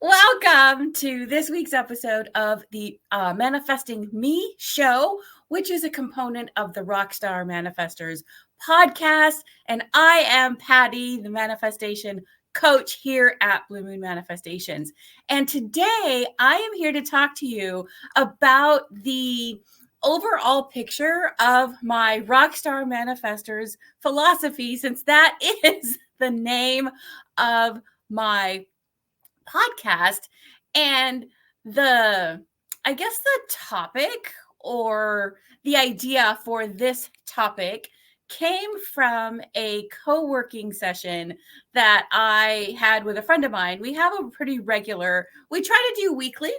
Welcome to this week's episode of the Manifesting Me show, which is a component of the Rock Star Manifestors podcast. And I am Patty, the manifestation coach here at Blue Moon Manifestations. And today I am here to talk to you about the overall picture of my Rock Star Manifestors philosophy, since that is the name of my podcast. And the topic, or the idea for this topic, came from a co-working session that I had with a friend of mine. We have a pretty regular, we try to do weekly,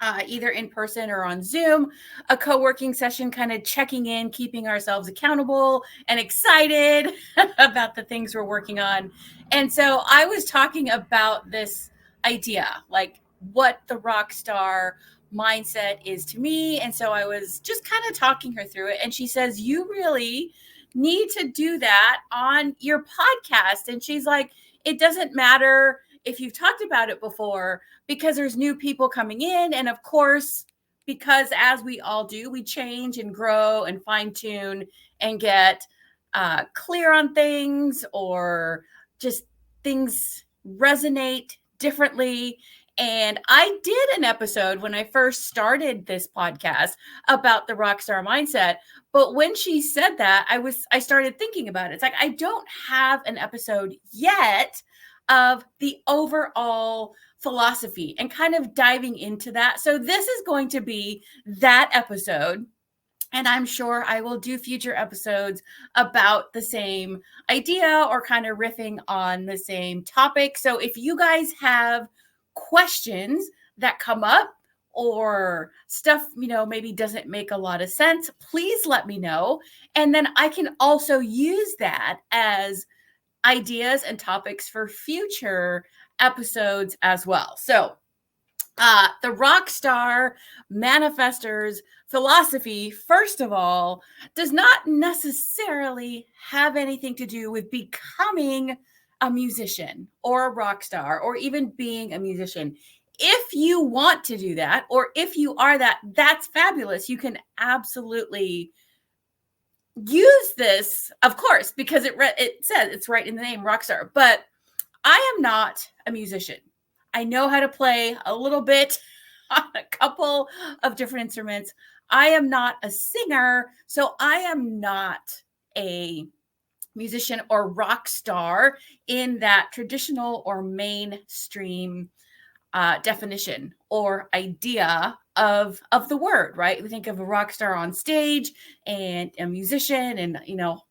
either in person or on Zoom, a co-working session, kind of checking in, keeping ourselves accountable and excited about the things we're working on. And so I was talking about this idea, like what the rock star mindset is to me. And so I was just kind of talking her through it. And she says, you really need to do that on your podcast. And she's like, it doesn't matter if you've talked about it before, because there's new people coming in. And of course, because as we all do, we change and grow and fine tune and get clear on things, or just things resonate differently. And I did an episode when I first started this podcast about the rockstar mindset. But when she said that, I started thinking about it. It's like, I don't have an episode yet of the overall philosophy and kind of diving into that. So this is going to be that episode. And I'm sure I will do future episodes about the same idea, or kind of riffing on the same topic. So if you guys have questions that come up, or stuff, maybe doesn't make a lot of sense, please let me know. And then I can also use that as ideas and topics for future episodes as well. So the Rockstar Manifestors Philosophy, first of all, does not necessarily have anything to do with becoming a musician or a rock star, or even being a musician. If you want to do that, or if you are that, that's fabulous. You can absolutely use this, of course, because it says it's right in the name, rockstar. But I am not a musician. I know how to play a little bit on a couple of different instruments. I am not a singer, so I am not a musician or rock star in that traditional or mainstream definition or idea of the word, right? We think of a rock star on stage and a musician, and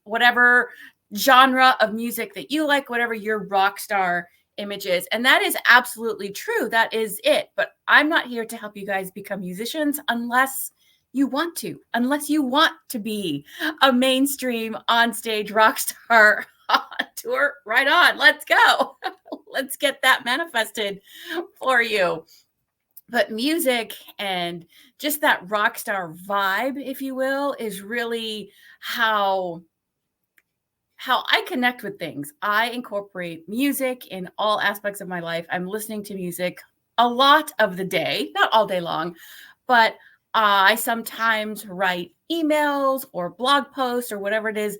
whatever genre of music that you like, whatever your rock star image is. And that is absolutely true. That is it. But I'm not here to help you guys become musicians unless you want to be a mainstream on-stage rock star on tour. Right on. Let's go. Let's get that manifested for you. But music and just that rock star vibe, if you will, is really how I connect with things. I incorporate music in all aspects of my life. I'm listening to music a lot of the day, not all day long, but I sometimes write emails or blog posts or whatever it is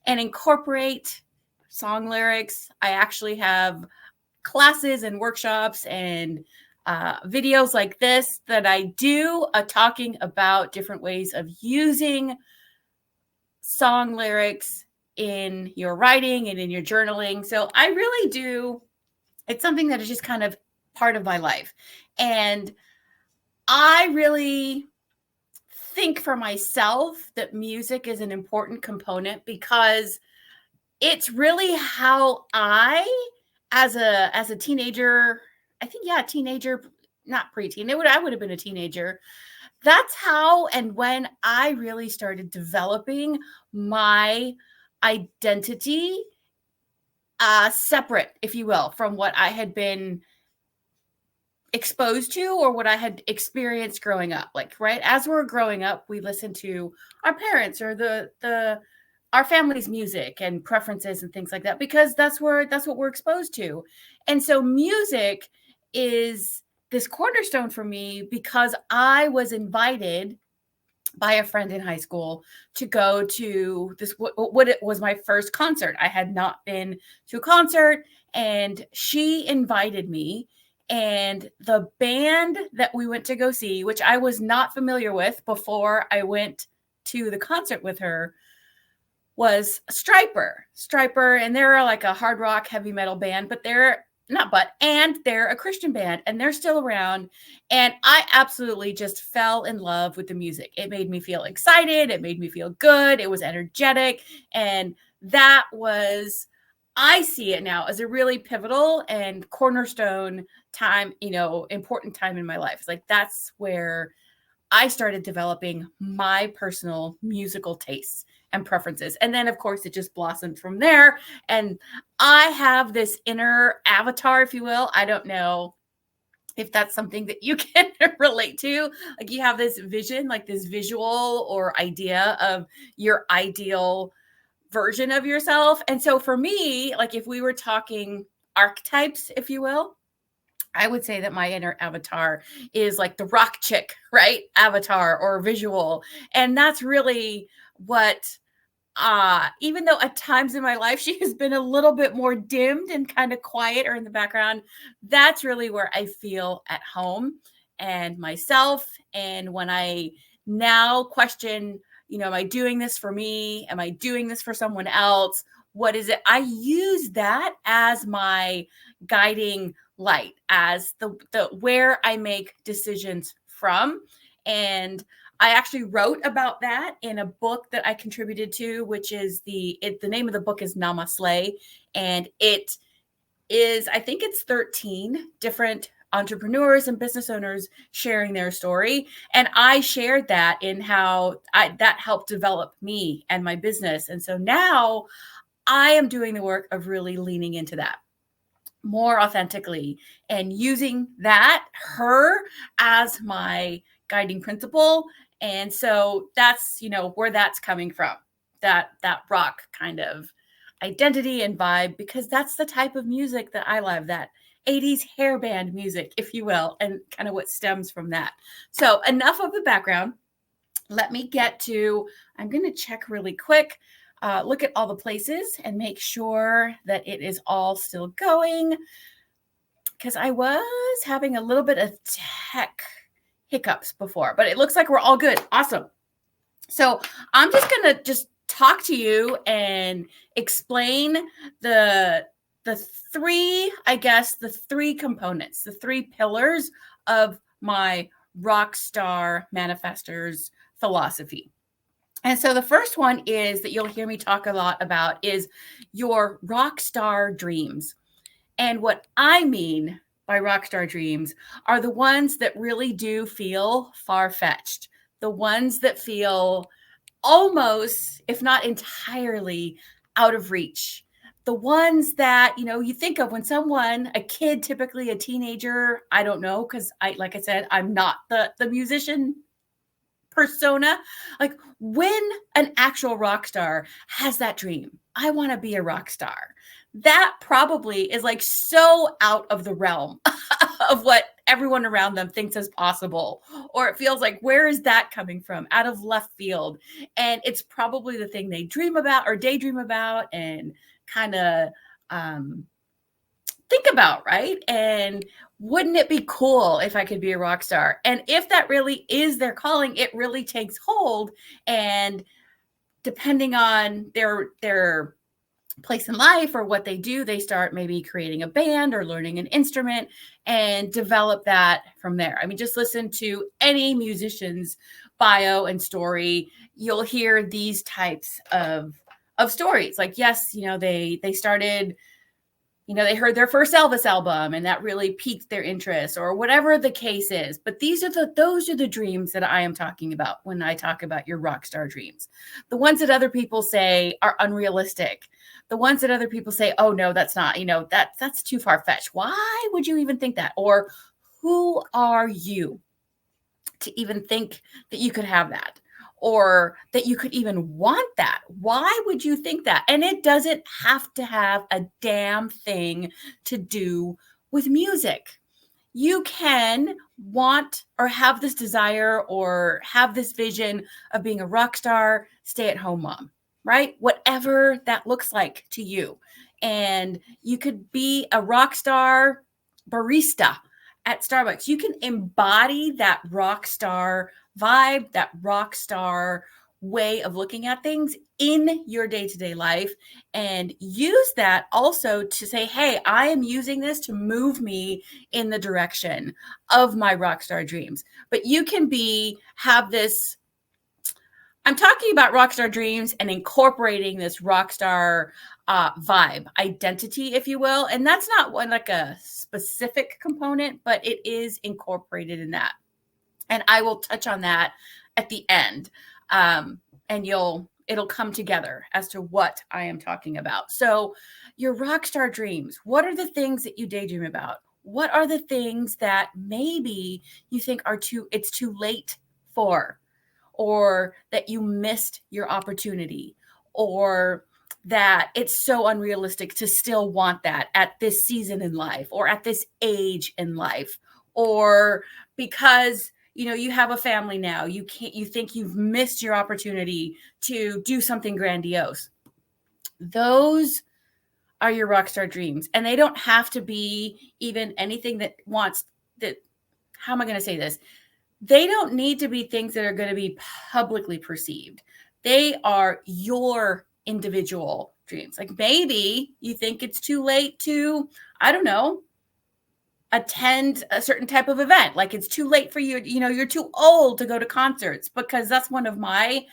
and incorporate song lyrics. I actually have classes and workshops and videos like this that I do, talking about different ways of using song lyrics in your writing and in your journaling. So I really do. It's something that is just kind of part of my life. And I really think for myself that music is an important component, because it's really how I, as a teenager, I think, teenager, not preteen. I would have been a teenager. That's how and when I really started developing my identity, separate, if you will, from what I had been exposed to or what I had experienced growing up. Like, right, as we're growing up, we listen to our parents or our family's music and preferences and things like that, because that's what we're exposed to. And so music is this cornerstone for me because I was invited by a friend in high school to go to this, what it was my first concert. I had not been to a concert, and she invited me. And the band that we went to go see, which I was not familiar with before I went to the concert with her, was Striper, and they're like a hard rock heavy metal band, but they're a Christian band, and they're still around. And I absolutely just fell in love with the music. It made me feel excited. It made me feel good. It was energetic. And that was, I see it now as a really pivotal and cornerstone time, important time in my life. It's like, that's where I started developing my personal musical tastes and preferences. And then, of course, it just blossomed from there. And I have this inner avatar, if you will. I don't know if that's something that you can relate to. Like, you have this vision, like this visual or idea of your ideal version of yourself. And so for me, like, if we were talking archetypes, if you will, I would say that my inner avatar is like the rock chick, right? Avatar or visual. And that's really what, even though at times in my life she has been a little bit more dimmed and kind of quiet or in the background, that's really where I feel at home and myself. And when I now question, am I doing this for me? Am I doing this for someone else? What is it? I use that as my guiding light, as the where I make decisions from. And I actually wrote about that in a book that I contributed to, which is the name of the book is Namaste. And it is, I think it's 13 different entrepreneurs and business owners sharing their story. And I shared that in how that helped develop me and my business. And so now I am doing the work of really leaning into that more authentically and using her as my guiding principle. And so that's, where that's coming from, that rock kind of identity and vibe, because that's the type of music that I love, that 80s hair band music, if you will, and kind of what stems from that. So enough of the background. Let me get to, I'm going to check really quick, look at all the places and make sure that it is all still going, because I was having a little bit of tech hiccups before, but it looks like we're all good. Awesome. So I'm just going to talk to you and explain the three components, the three pillars of my Rock Star Manifestors philosophy. And so the first one is that you'll hear me talk a lot about is your rock star dreams. And what I mean by rock star dreams are the ones that really do feel far-fetched, the ones that feel almost, if not entirely, out of reach. The ones that, you think of when a kid, typically a teenager, I don't know, because like I said, I'm not the musician persona. Like, when an actual rock star has that dream, I want to be a rock star, that probably is like so out of the realm of what everyone around them thinks is possible. Or it feels like, where is that coming from? Out of left field. And it's probably the thing they dream about or daydream about and kind of think about, right? And wouldn't it be cool if I could be a rock star? And if that really is their calling, it really takes hold. And depending on their place in life or what they do, they start maybe creating a band or learning an instrument and develop that from there. I mean, just listen to any musician's bio and story. You'll hear these types of stories. Like, yes, they started, they heard their first Elvis album and that really piqued their interest, or whatever the case is. But those are the dreams that I am talking about when I talk about your rock star dreams. The ones that other people say are unrealistic. The ones that other people say, oh no, that's not, that's too far-fetched. Why would you even think that? Or who are you to even think that you could have that? Or that you could even want that? Why would you think that? And it doesn't have to have a damn thing to do with music. you can want or have this desire or have this vision of being a rock star, stay-at-home mom, right? Whatever that looks like to you. And you could be a rock star barista at Starbucks. You can embody that rock star vibe, that rock star way of looking at things in your day-to-day life, and use that also to say, hey, I am using this to move me in the direction of my rock star dreams. But you can have this, I'm talking about rock star dreams and incorporating this rock star vibe, identity, if you will. And that's not one like a specific component, but it is incorporated in that. And I will touch on that at the end. And it'll come together as to what I am talking about. So your rock star dreams, what are the things that you daydream about? What are the things that maybe you think it's too late for, or that you missed your opportunity, or that it's so unrealistic to still want that at this season in life or at this age in life, or because you have a family now, you think you've missed your opportunity to do something grandiose. Those are your rock star dreams, and they don't have to be even anything how am I going to say this? They don't need to be things that are going to be publicly perceived. They are your individual dreams. Like maybe you think it's too late to, I don't know, attend a certain type of event. Like it's too late for you, you're too old to go to concerts, because that's one of my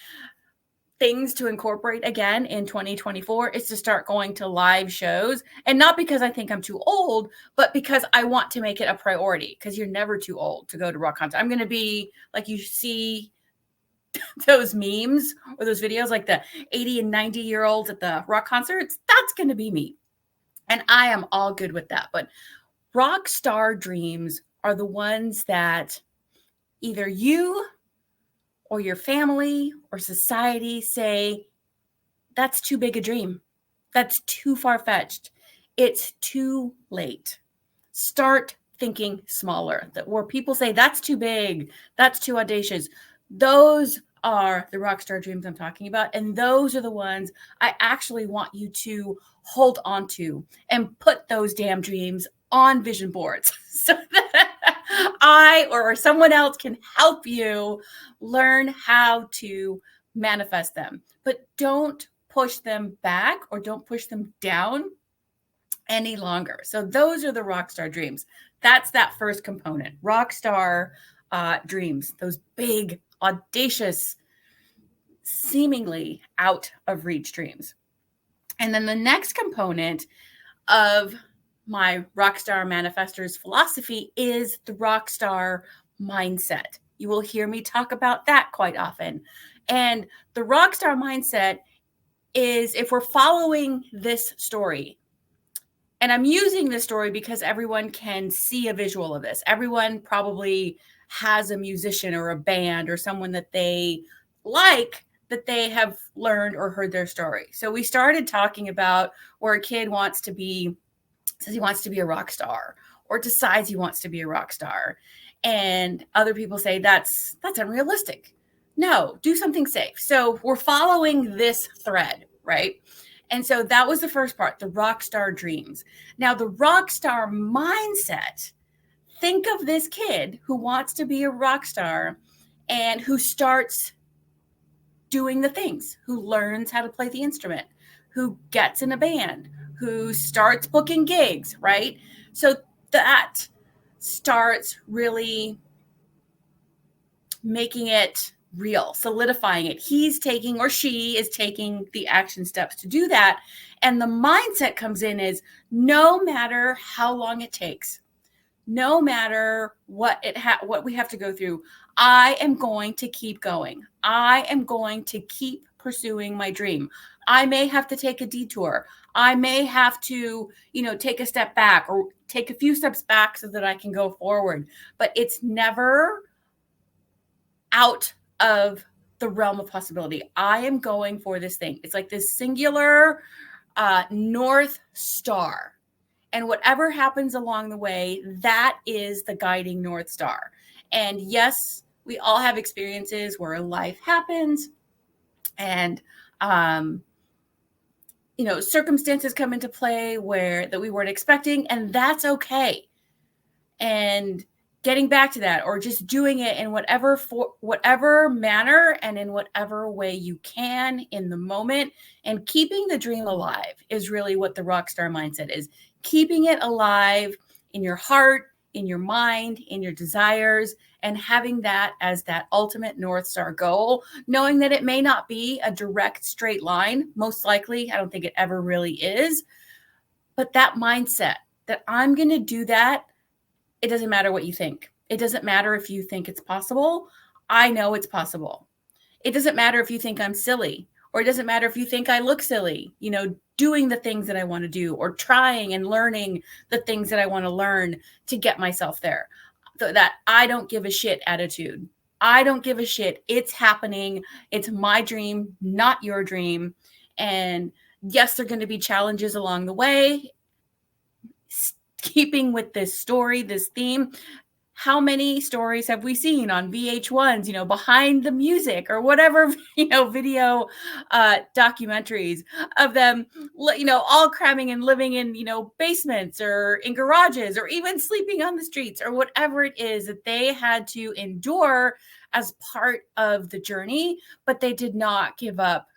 things to incorporate again in 2024 is to start going to live shows. And not because I think I'm too old, but because I want to make it a priority, because you're never too old to go to rock concert. I'm going to be like, you see those memes or those videos, like the 80 and 90-year-olds at the rock concerts. That's going to be me. And I am all good with that. But rock star dreams are the ones that either you or your family or society say, that's too big a dream. That's too far-fetched. It's too late. Start thinking smaller. Where people say, that's too big, that's too audacious. Those are the rock star dreams I'm talking about. And those are the ones I actually want you to hold on to and put those damn dreams on vision boards so that I or someone else can help you learn how to manifest them. But don't push them back or don't push them down any longer. So those are the rock star dreams. That's that first component, rock star dreams, those big, audacious, seemingly out of reach dreams. And then the next component of my Rock Star Manifestors philosophy is the rock star mindset. You will hear me talk about that quite often. And the rock star mindset is, if we're following this story, and I'm using this story because everyone can see a visual of this. Everyone probably has a musician or a band or someone that they like, that they have learned or heard their story. So we started talking about where a kid says he wants to be a rock star, or decides he wants to be a rock star. And other people say that's unrealistic. No, do something safe. So we're following this thread, right? And so that was the first part, the rock star dreams. Now, the rock star mindset, think of this kid who wants to be a rock star and who starts doing the things, who learns how to play the instrument, who gets in a band, who starts booking gigs, right? So that starts really making it real, solidifying it. He's taking, or she is taking, the action steps to do that. And the mindset comes in is, no matter how long it takes, no matter what we have to go through, I am going to keep going. I am going to keep pursuing my dream. I may have to take a detour. I may have to, take a step back or take a few steps back so that I can go forward. But it's never out of the realm of possibility. I am going for this thing. It's like this singular North Star. And whatever happens along the way, that is the guiding North Star. And yes, we all have experiences where life happens and, circumstances come into play that we weren't expecting, and that's okay. And getting back to that, or just doing it in whatever manner and in whatever way you can in the moment, and keeping the dream alive is really what the rockstar mindset is. Keeping it alive in your heart, in your mind, in your desires, and having that as that ultimate North Star goal, knowing that it may not be a direct straight line. Most likely, I don't think it ever really is. But that mindset that I'm going to do that, it doesn't matter what you think. It doesn't matter if you think it's possible. I know it's possible. It doesn't matter if you think I'm silly, or it doesn't matter if you think I look silly, doing the things that I want to do, or trying and learning the things that I want to learn to get myself there. That I don't give a shit attitude. I don't give a shit. It's happening. It's my dream, not your dream. And yes, there are going to be challenges along the way. Keeping with this story, this theme, how many stories have we seen on VH1s, behind the music or whatever, video documentaries of them, all cramming and living in, basements or in garages, or even sleeping on the streets, or whatever it is that they had to endure as part of the journey, but they did not give up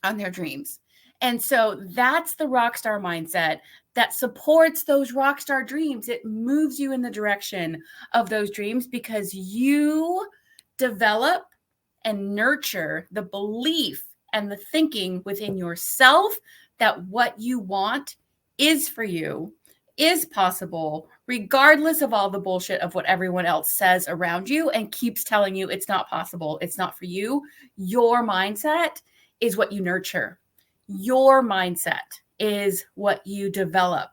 on their dreams. And so that's the rockstar mindset that supports those rockstar dreams. It moves you in the direction of those dreams because you develop and nurture the belief and the thinking within yourself that what you want is for you, is possible, regardless of all the bullshit of what everyone else says around you and keeps telling you it's not possible, it's not for you. Your mindset is what you nurture. Your mindset is what you develop.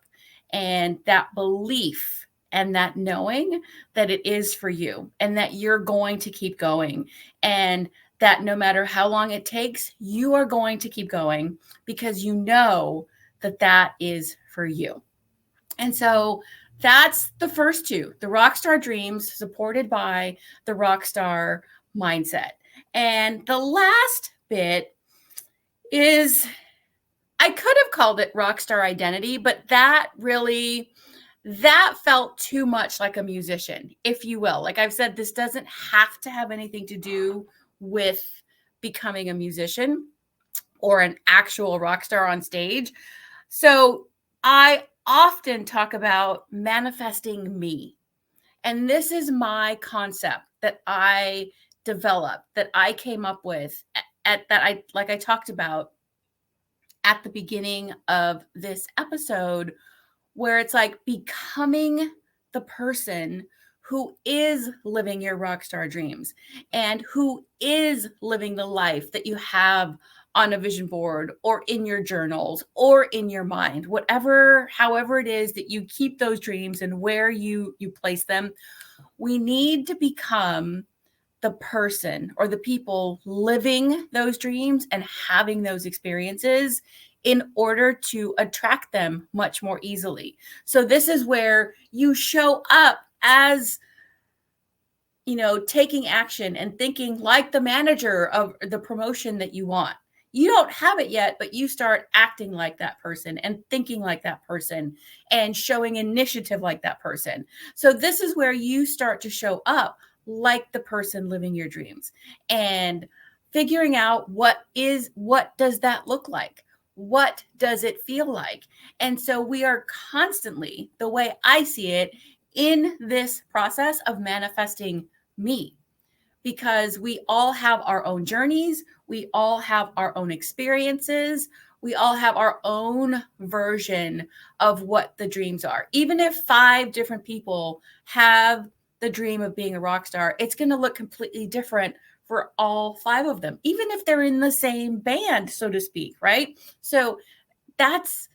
And that belief and that knowing that it is for you and that you're going to keep going, and that no matter how long it takes, you are going to keep going because you know that that is for you. And so that's the first two, the rockstar dreams supported by the rockstar mindset. And the last bit is, I could have called it rockstar identity, but that felt too much like a musician, if you will. Like I've said, this doesn't have to have anything to do with becoming a musician or an actual rock star on stage. So I often talk about manifesting me. And this is my concept that I developed, that I came up with, like I talked about at the beginning of this episode, where it's like becoming the person who is living your rockstar dreams and who is living the life that you have on a vision board or in your journals or in your mind, however it is that you keep those dreams and where you place them. We need to become the person or the people living those dreams and having those experiences in order to attract them much more easily. So this is where you show up as, taking action and thinking like the manager of the promotion that you want. You don't have it yet, but you start acting like that person and thinking like that person and showing initiative like that person. So this is where you start to show up like the person living your dreams and figuring out what does that look like? What does it feel like? And so we are constantly, the way I see it, in this process of manifesting me, because we all have our own journeys. We all have our own experiences. We all have our own version of what the dreams are. Even if 5 different people have the dream of being a rock star, it's going to look completely different for all 5 of them, even if they're in the same band, so to speak, right? So that's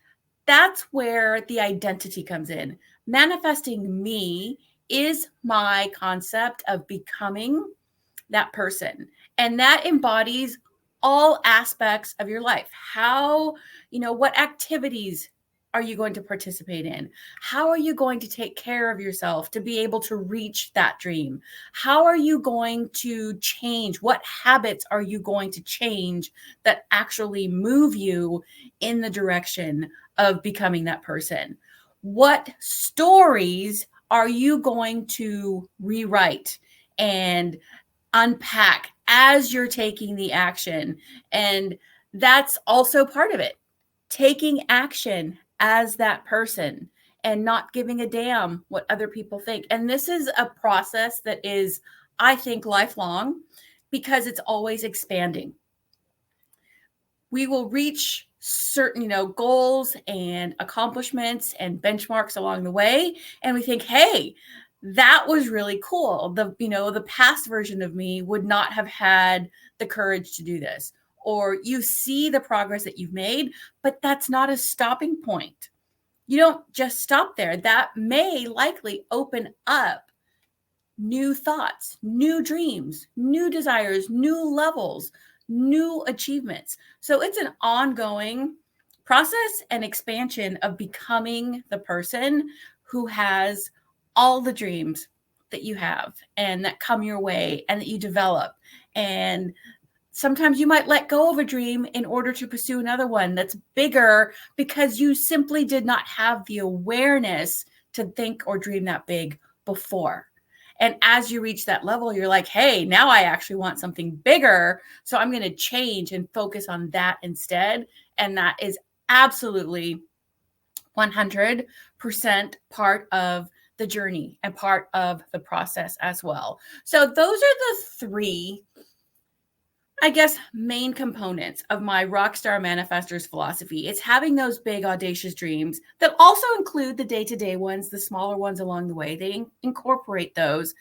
where the identity comes in. Manifesting me is my concept of becoming that person. And that embodies all aspects of your life. How, what activities are you going to participate in? How are you going to take care of yourself to be able to reach that dream? How are you going to change? What habits are you going to change that actually move you in the direction of becoming that person? What stories are you going to rewrite and unpack as you're taking the action? And that's also part of it. Taking action as that person and not giving a damn what other people think. And this is a process that is, I think, lifelong because it's always expanding. We will reach certain, goals and accomplishments and benchmarks along the way. And we think, hey, that was really cool. The past version of me would not have had the courage to do this. Or you see the progress that you've made, but that's not a stopping point. You don't just stop there. That may likely open up new thoughts, new dreams, new desires, new levels, new achievements. So it's an ongoing process and expansion of becoming the person who has all the dreams that you have and that come your way and that you develop. And sometimes you might let go of a dream in order to pursue another one that's bigger because you simply did not have the awareness to think or dream that big before. And as you reach that level, you're like, hey, now I actually want something bigger. So I'm going to change and focus on that instead. And that is absolutely 100% part of the journey and part of the process as well. So those are the three, I guess, main components of my Rock Star Manifestors philosophy. It's having those big, audacious dreams that also include the day-to-day ones, the smaller ones along the way. They incorporate those.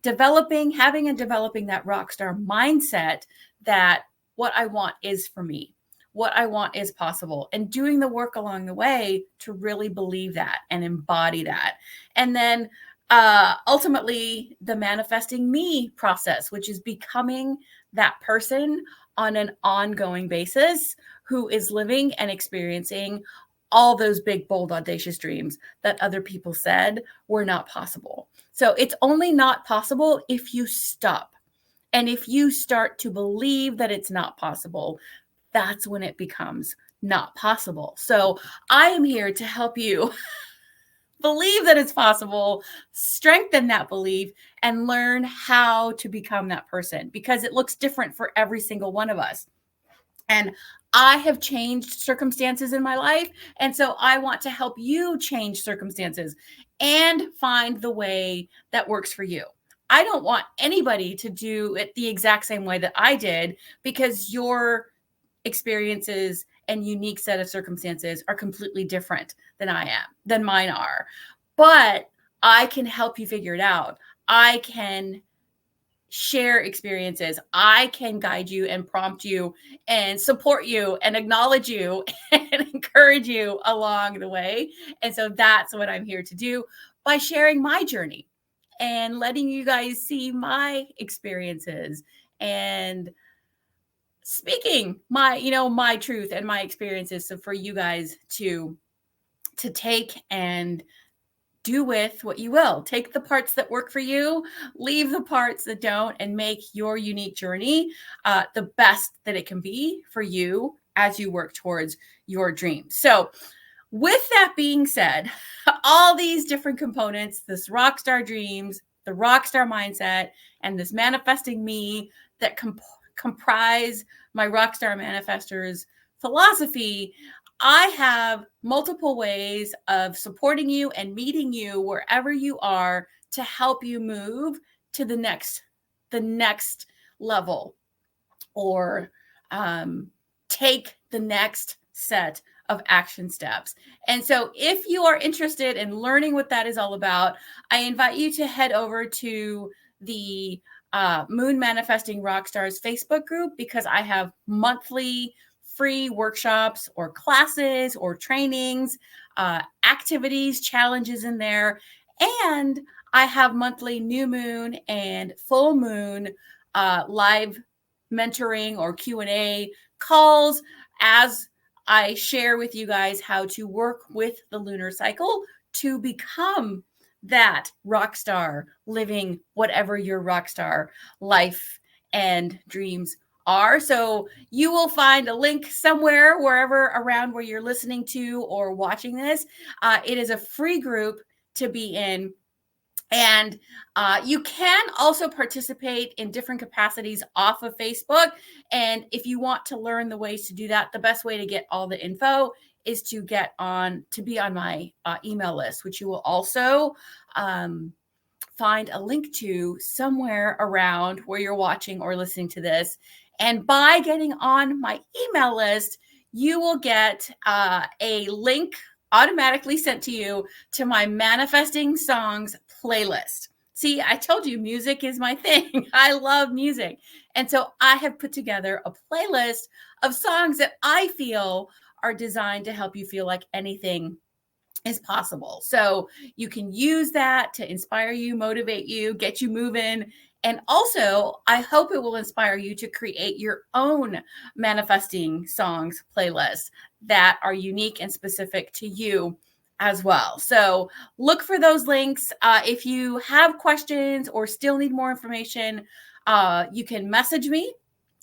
Developing that rock star mindset that what I want is for me. What I want is possible, and doing the work along the way to really believe that and embody that. And then ultimately the manifesting me process, which is becoming that person on an ongoing basis who is living and experiencing all those big, bold, audacious dreams that other people said were not possible. So it's only not possible if you stop. And if you start to believe that it's not possible, that's when it becomes not possible. So I am here to help you believe that it's possible, strengthen that belief, and learn how to become that person, because it looks different for every single one of us. And I have changed circumstances in my life. And so I want to help you change circumstances and find the way that works for you. I don't want anybody to do it the exact same way that I did, because your experiences and unique set of circumstances are completely different than mine are. But I can help you figure it out. I can share experiences. I can guide you and prompt you and support you and acknowledge you and encourage you along the way. And so that's what I'm here to do by sharing my journey and letting you guys see my experiences and speaking my truth and my experiences, so for you guys to take and do with what you will. Take the parts that work for you, leave the parts that don't, and make your unique journey the best that it can be for you as you work towards your dreams. So with that being said, all these different components, this rock star dreams, the rock star mindset, and this manifesting me that comprise my Rock Star Manifestors philosophy, I have multiple ways of supporting you and meeting you wherever you are to help you move to the next level, or take the next set of action steps. And so if you are interested in learning what that is all about, I invite you to head over to the Moon Manifesting Rockstars Facebook group, because I have monthly free workshops or classes or trainings, activities, challenges in there. And I have monthly new moon and full moon live mentoring or Q&A calls as I share with you guys how to work with the lunar cycle to become that rock star, living whatever your rock star life and dreams are. So you will find a link somewhere, wherever around where you're listening to or watching this. It is a free group to be in. And you can also participate in different capacities off of Facebook. And if you want to learn the ways to do that, the best way to get all the info is to be on my email list, which you will also find a link to somewhere around where you're watching or listening to this. And by getting on my email list, you will get a link automatically sent to you to my Manifesting Songs playlist. See, I told you music is my thing. I love music. And so I have put together a playlist of songs that I feel are designed to help you feel like anything is possible. So you can use that to inspire you, motivate you, get you moving. And also, I hope it will inspire you to create your own manifesting songs playlist that are unique and specific to you as well. So look for those links. If you have questions or still need more information, you can message me.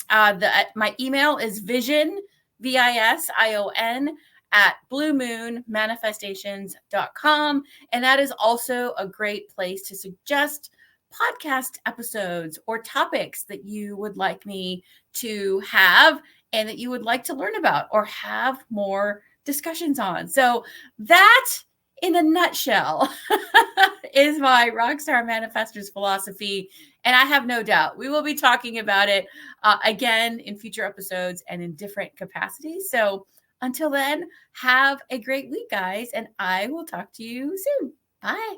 My email is vision, VISION, at bluemoonmanifestations.com. And that is also a great place to suggest podcast episodes or topics that you would like me to have and that you would like to learn about or have more discussions on. So that, in a nutshell, is my Rockstar Manifestors philosophy. And I have no doubt we will be talking about it again in future episodes and in different capacities. So until then, have a great week, guys, and I will talk to you soon. Bye.